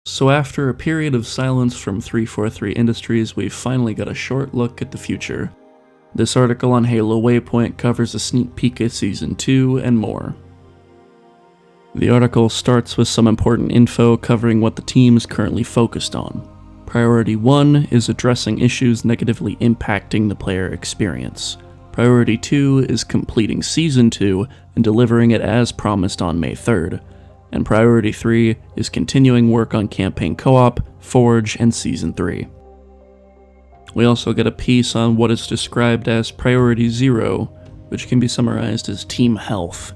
So after a period of silence from 343 Industries, we've finally got a short look at the future. This article on Halo Waypoint covers a sneak peek at Season 2 and more. The article starts with some important info covering what the team is currently focused on. Priority 1 is addressing issues negatively impacting the player experience. Priority 2 is completing Season 2 and delivering it as promised on May 3rd. And Priority 3 is continuing work on Campaign Co-op, Forge, and Season 3. We also get a piece on what is described as Priority 0, which can be summarized as Team Health.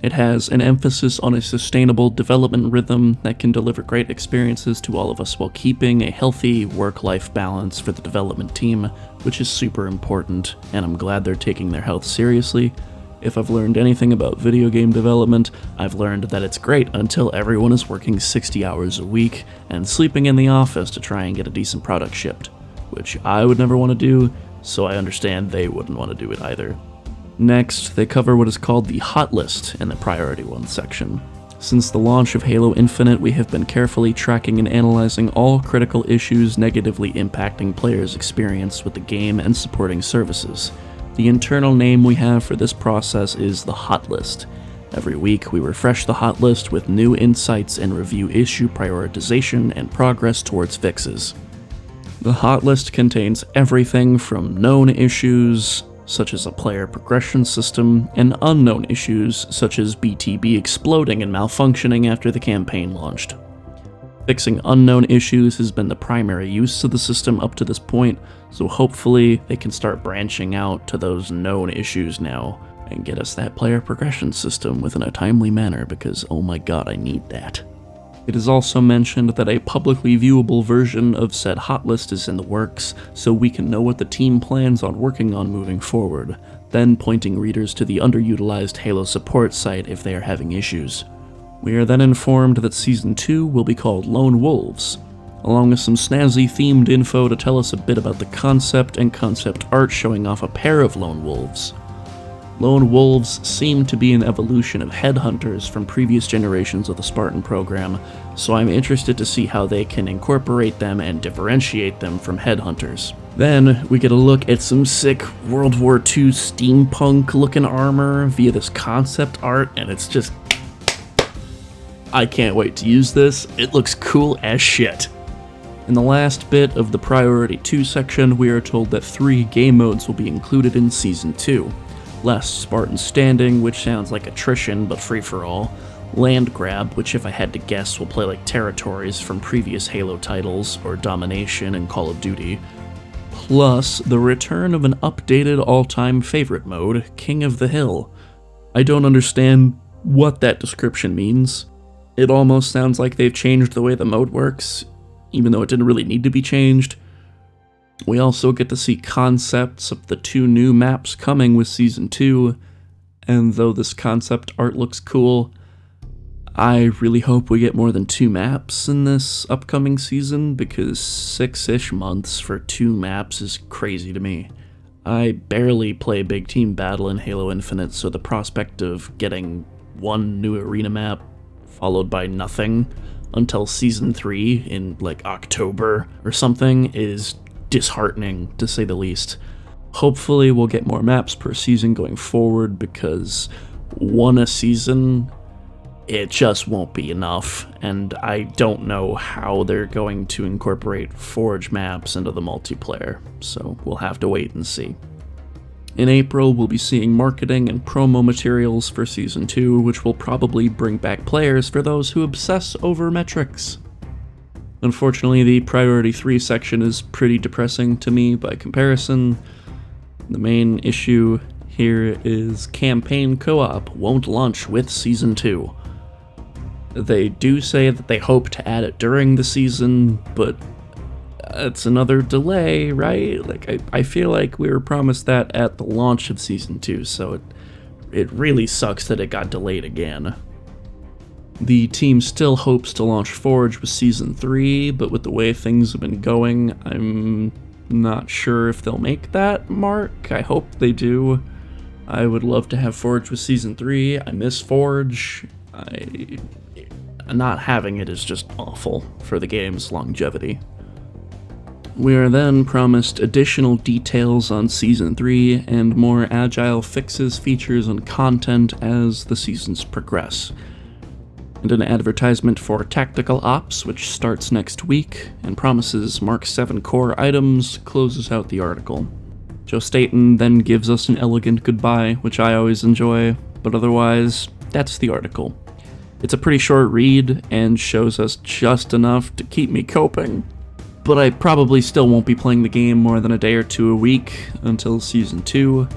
It has an emphasis on a sustainable development rhythm that can deliver great experiences to all of us while keeping a healthy work-life balance for the development team, which is super important, and I'm glad they're taking their health seriously. If I've learned anything about video game development, I've learned that it's great until everyone is working 60 hours a week and sleeping in the office to try and get a decent product shipped, which I would never want to do, so I understand they wouldn't want to do it either. Next, they cover what is called the Hot List in the Priority 1 section. Since the launch of Halo Infinite, we have been carefully tracking and analyzing all critical issues negatively impacting players' experience with the game and supporting services. The internal name we have for this process is the Hot List. Every week, we refresh the Hot List with new insights and review issue prioritization and progress towards fixes. The Hot List contains everything from known issues, such as a player progression system, and unknown issues, such as BTB exploding and malfunctioning after the campaign launched. Fixing unknown issues has been the primary use of the system up to this point, so hopefully they can start branching out to those known issues now, and get us that player progression system within a timely manner, because oh my god, I need that. It is also mentioned that a publicly viewable version of said hot list is in the works, so we can know what the team plans on working on moving forward, then pointing readers to the underutilized Halo support site if they are having issues. We are then informed that Season 2 will be called Lone Wolves, along with some snazzy themed info to tell us a bit about the concept and concept art showing off a pair of Lone Wolves. Lone Wolves seem to be an evolution of headhunters from previous generations of the Spartan program, so I'm interested to see how they can incorporate them and differentiate them from headhunters. Then, we get a look at some sick World War II steampunk-looking armor via this concept art, and it's just... I can't wait to use this. It looks cool as shit. In the last bit of the Priority 2 section, we are told that 3 game modes will be included in Season 2. Last Spartan Standing, which sounds like attrition but free-for-all. Land Grab, which if I had to guess will play like territories from previous Halo titles, or Domination and Call of Duty. Plus, the return of an updated all-time favorite mode, King of the Hill. I don't understand what that description means. It almost sounds like they've changed the way the mode works, even though it didn't really need to be changed. We also get to see concepts of the 2 new maps coming with Season 2, and though this concept art looks cool, I really hope we get more than 2 maps in this upcoming season, because 6-ish months for 2 maps is crazy to me. I barely play Big Team Battle in Halo Infinite, so the prospect of getting 1 new arena map followed by nothing until Season 3 in like October or something is disheartening, to say the least. Hopefully we'll get more maps per season going forward, because 1 a season, it just won't be enough, and I don't know how they're going to incorporate Forge maps into the multiplayer, so we'll have to wait and see. In April, we'll be seeing marketing and promo materials for Season 2, which will probably bring back players for those who obsess over metrics. Unfortunately, the Priority 3 section is pretty depressing to me by comparison. The main issue here is Campaign Co-op won't launch with Season 2. They do say that they hope to add it during the season, but it's another delay, right? Like, I feel like we were promised that at the launch of Season 2, so it really sucks that it got delayed again. The team still hopes to launch Forge with Season 3, but with the way things have been going, I'm not sure if they'll make that mark. I hope they do. I would love to have Forge with Season 3. I miss Forge. not having it is just awful for the game's longevity. We are then promised additional details on Season 3 and more agile fixes, features, and content as the seasons progress. And an advertisement for Tactical Ops, which starts next week and promises Mark 7 core items, closes out the article. Joe Staten then gives us an elegant goodbye, which I always enjoy, but otherwise, that's the article. It's a pretty short read and shows us just enough to keep me coping. But I probably still won't be playing the game more than a day or two a week until Season 2.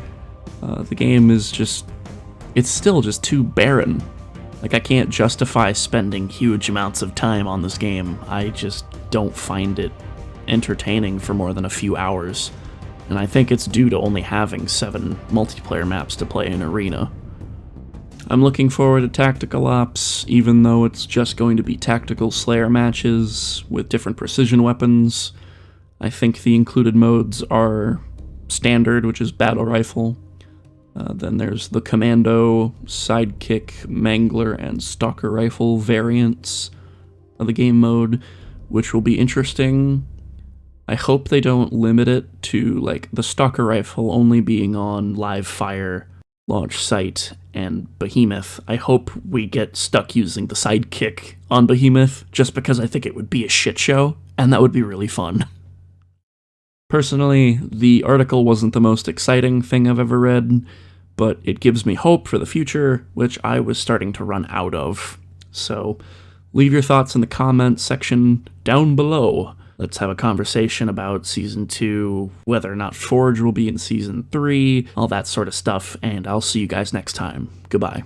The game is it's still just too barren. Like, I can't justify spending huge amounts of time on this game. I just don't find it entertaining for more than a few hours. And I think it's due to only having 7 multiplayer maps to play in Arena. I'm looking forward to Tactical Ops, even though it's just going to be tactical Slayer matches with different precision weapons. I think the included modes are standard, which is Battle Rifle. Then there's the Commando, Sidekick, Mangler, and Stalker Rifle variants of the game mode, which will be interesting. I hope they don't limit it to, like, the Stalker Rifle only being on Live Fire, Launch Sight, and Behemoth. I hope we get stuck using the Sidekick on Behemoth, just because I think it would be a shit show, and that would be really fun. Personally, the article wasn't the most exciting thing I've ever read, but it gives me hope for the future, which I was starting to run out of. So, leave your thoughts in the comments section down below. Let's have a conversation about Season 2, whether or not Forge will be in Season 3, all that sort of stuff, and I'll see you guys next time. Goodbye.